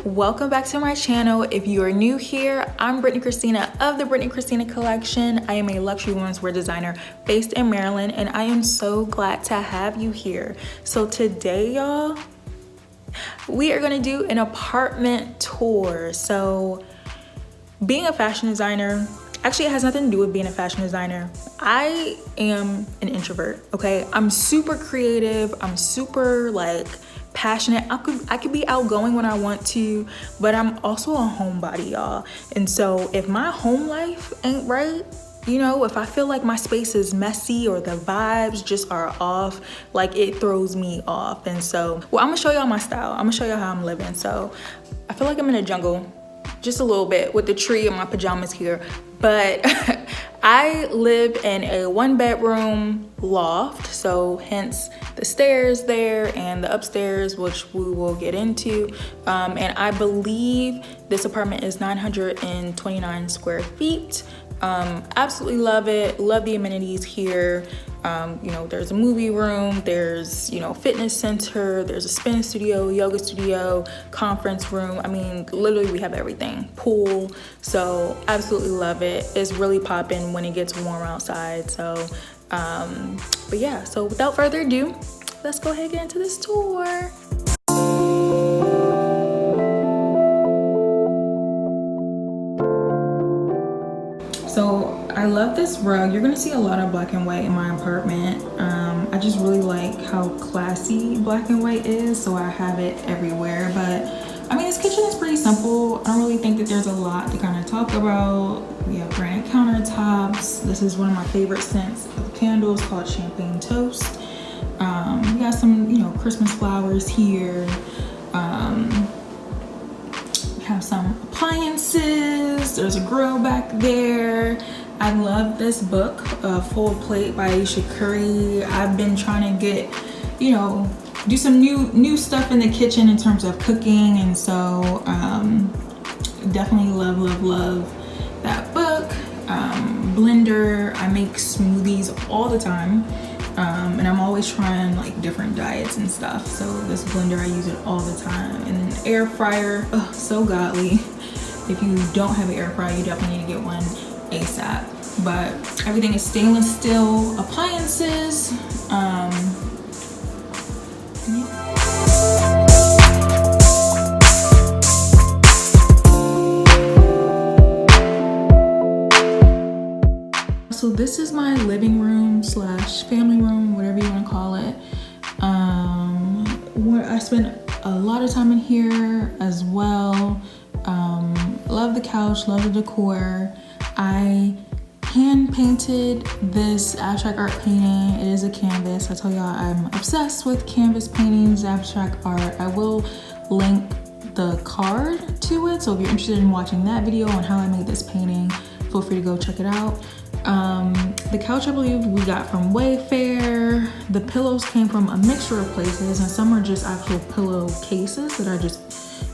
Welcome back to my channel. If you are new here, I'm Brittany Christina of the Brittany Christina collection. I am a luxury women's wear designer based in Maryland, and I am so glad to have you here. So today, y'all, we are gonna do an apartment tour. So being a fashion designer, actually it has nothing to do with being a fashion designer. I am an introvert, okay? I'm super creative, I'm super passionate. I could be outgoing when I want to, but I'm also a homebody, y'all. And so if my home life ain't right, you know, if I feel like my space is messy or the vibes just are off, like it throws me off. And so, well, I'm gonna show y'all my style. I'm gonna show y'all how I'm living. So I feel like I'm in a jungle just a little bit with the tree and my pajamas here, but I live in a 1-bedroom loft, so hence the stairs there and the upstairs, which we will get into. And I believe this apartment is 929 square feet. Absolutely love it. Love the amenities here. You know, there's a movie room, there's, you know, fitness center, there's a spin studio, yoga studio, conference room. I mean, literally we have everything. Pool. So absolutely love it. It's really popping when it gets warm outside. So, but yeah, so without further ado, let's go ahead and get into this tour. So I love this rug. You're gonna see a lot of black and white in my apartment. I just really like how classy black and white is, so I have it everywhere. But I mean, this kitchen is pretty simple. I don't really think that there's a lot to kind of talk about. We have granite countertops. This is one of my favorite scents of candles called Champagne Toast. We got some, you know, Christmas flowers here. We have some appliances. There's a grill back there. I love this book, Full Plate by Aisha Curry. I've been trying to get, you know, do some new stuff in the kitchen in terms of cooking, and so definitely love that book. Blender. I make smoothies all the time, and I'm always trying like different diets and stuff. So this blender, I use it all the time. And then air fryer, oh, so godly. If you don't have an air fryer, you definitely need to get one ASAP. But everything is stainless steel appliances. Yeah. So this is my living room slash family room, whatever you want to call it. Where I spend a lot of time in here as well. Love the couch, love the decor. I hand painted this abstract art painting. It is a canvas. I told y'all I'm obsessed with canvas paintings, abstract art. I will link the card to it, so if you're interested in watching that video on how I made this painting, feel free to go check it out. The couch, I believe we got from Wayfair. The pillows came from a mixture of places, and some are just actual pillow cases that I just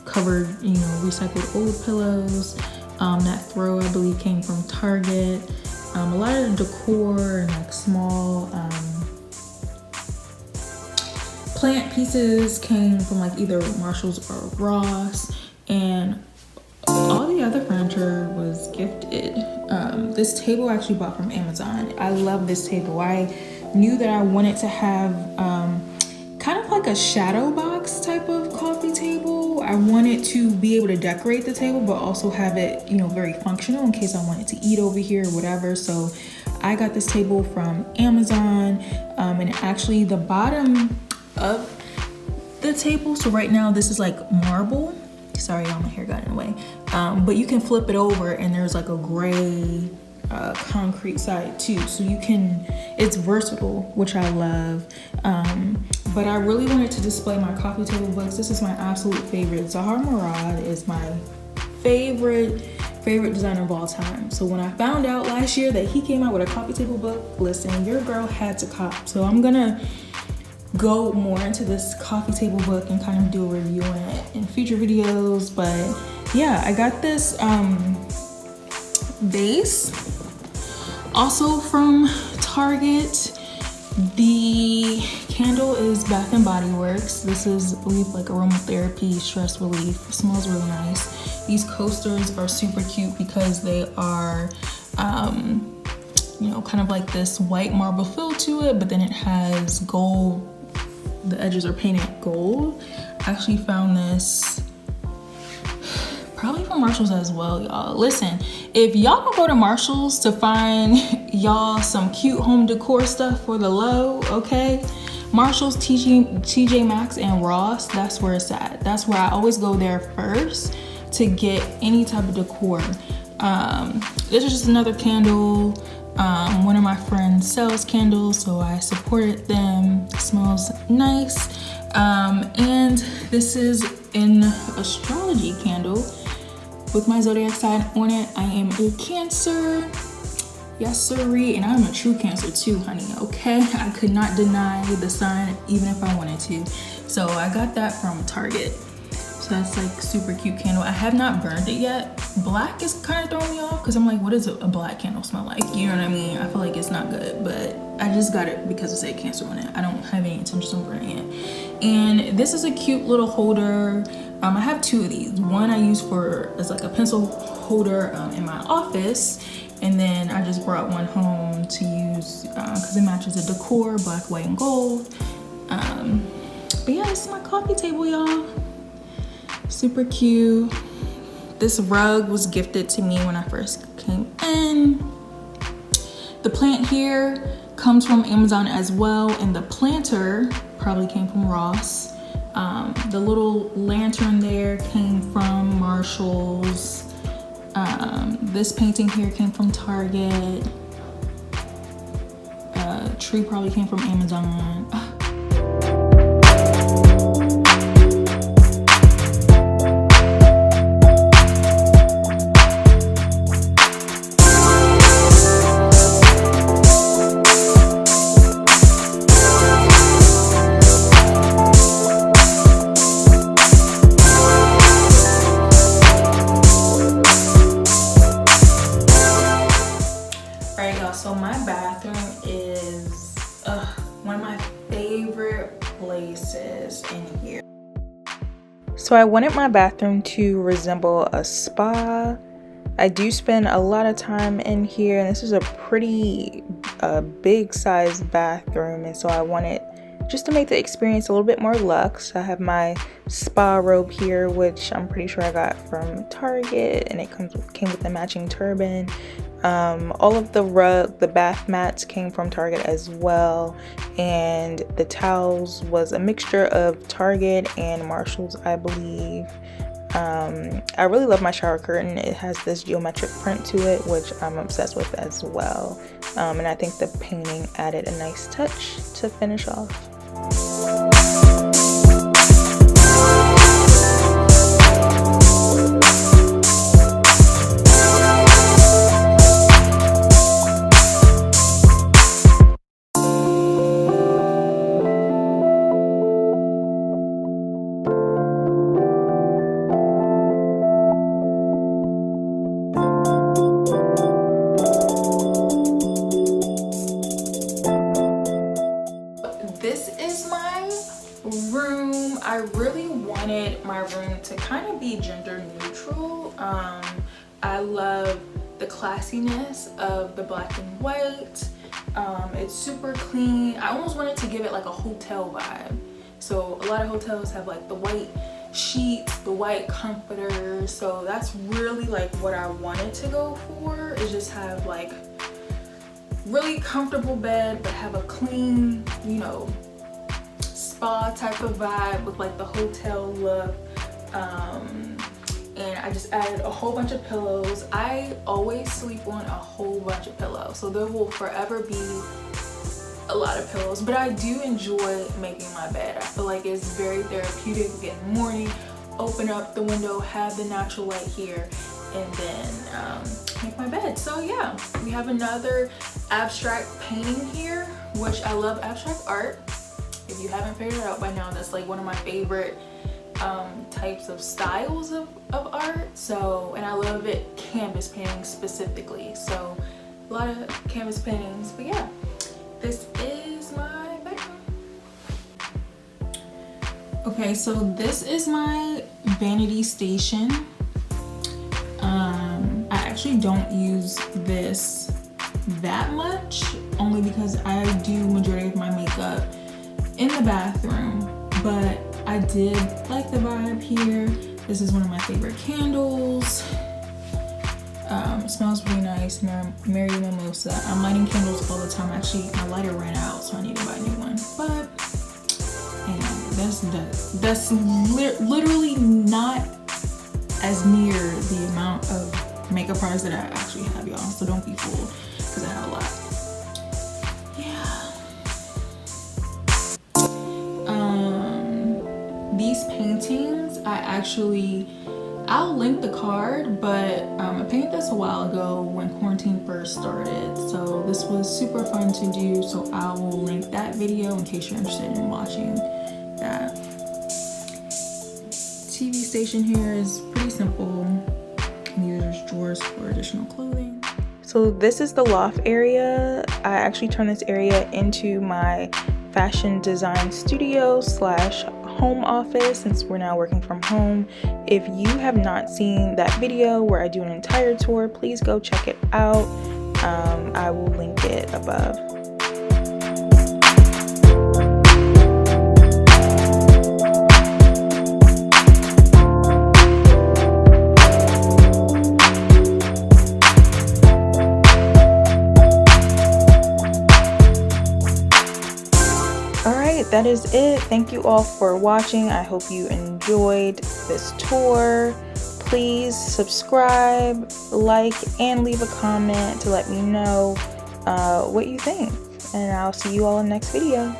covered, you know, recycled old pillows. That throw, I believe, came from Target. A lot of decor and like small plant pieces came from like either Marshalls or Ross, and all the other furniture was gifted. This table I actually bought from Amazon. I love this table. I knew that I wanted to have kind of like a shadow box type of coffee table. I wanted to be able to decorate the table, but also have it, you know, very functional in case I wanted to eat over here or whatever. So I got this table from Amazon, and actually the bottom of the table, so right now this is like marble. Sorry, y'all, my hair got in the way. But you can flip it over and there's like a gray concrete side too. So you can, it's versatile, which I love. But I really wanted to display my coffee table books. This is my absolute favorite. Zahar Murad is my favorite designer of all time. So when I found out last year that he came out with a coffee table book, listen, your girl had to cop. So I'm gonna go more into this coffee table book and kind of do a review on it in future videos. But yeah, I got this vase also from Target. The candle candle is Bath and Body Works. This is, I believe, like aromatherapy, stress relief. It smells really nice. These coasters are super cute because they are, you know, kind of like this white marble feel to it, but then it has gold. The edges are painted gold. I actually found this probably from Marshall's as well, y'all. Listen, if y'all don't go to Marshall's to find y'all some cute home decor stuff for the low, okay? Marshall's, TJ Maxx, and Ross, that's where it's at. That's where I always go there first to get any type of decor. This is just another candle. One of my friends sells candles, so I supported them. It smells nice. And this is an astrology candle with my zodiac sign on it. I am a Cancer. Yes, sirree. And I'm a true Cancer too, honey, okay? I could not deny the sign even if I wanted to. So I got that from Target. So that's like super cute candle. I have not burned it yet. Black is kind of throwing me off because I'm like, what does a black candle smell like? You know what I mean? I feel like it's not good, but I just got it because it said Cancer on it. I don't have any intentions of burning it. And this is a cute little holder. I have two of these. One I use for as like a pencil holder in my office, and then I just brought one home to use because it matches the decor, black, white, and gold. But yeah, this is my coffee table, y'all. Super cute. This rug was gifted to me when I first came in. The plant here comes from Amazon as well, and the planter probably came from Ross. The little lantern there came from Marshall's. This painting here came from Target. Tree probably came from Amazon. So my bathroom is one of my favorite places in here. So I wanted my bathroom to resemble a spa. I do spend a lot of time in here, and this is a pretty big size bathroom, and so I wanted just to make the experience a little bit more luxe. I have my spa robe here, which I'm pretty sure I got from Target, and it came with a matching turban. All of the bath mats came from Target as well, and the towels was a mixture of Target and Marshall's, I believe. I really love my shower curtain. It has this geometric print to it, which I'm obsessed with as well. And I think the painting added a nice touch to finish off. This is my room. I really wanted my room to kind of be gender neutral. I love the classiness of the black and white. It's super clean. I almost wanted to give it like a hotel vibe. So a lot of hotels have like the white sheets, the white comforters. So that's really like what I wanted to go for, is just have like really comfortable bed, but have a clean, you know, spa type of vibe with like the hotel look. And I just added a whole bunch of pillows. I always sleep on a whole bunch of pillows, so there will forever be a lot of pillows, but I do enjoy making my bed. I feel like it's very therapeutic. Get in the morning, open up the window, have the natural light here, and then make my bed. So yeah, we have another abstract painting here, which I love abstract art. If you haven't figured it out by now, that's like one of my favorite types of styles of art. So, and I love it canvas paintings specifically, so a lot of canvas paintings. But yeah, this is my bedroom. Okay, so this is my vanity station. I actually don't use this that much, only because I do majority of my makeup in the bathroom, but I did like the vibe here. This is one of my favorite candles. It smells really nice, Mary Mimosa. I'm lighting candles all the time. Actually, my lighter ran out, so I need to buy a new one. But that's literally not as near the amount of makeup products that I actually have, y'all. So don't be fooled, because I have a lot. Yeah. These paintings, I'll link the card, but I painted this a while ago when quarantine first started. So this was super fun to do. So I will link that video in case you're interested in watching that. TV station here is pretty simple. And these are just drawers for additional clothing. So this is the loft area. I actually turned this area into my fashion design studio / home office, since we're now working from home. If you have not seen that video where I do an entire tour, please go check it out. I will link it above. That is it. Thank you all for watching. I hope you enjoyed this tour. Please subscribe, like, and leave a comment to let me know what you think. And I'll see you all in the next video.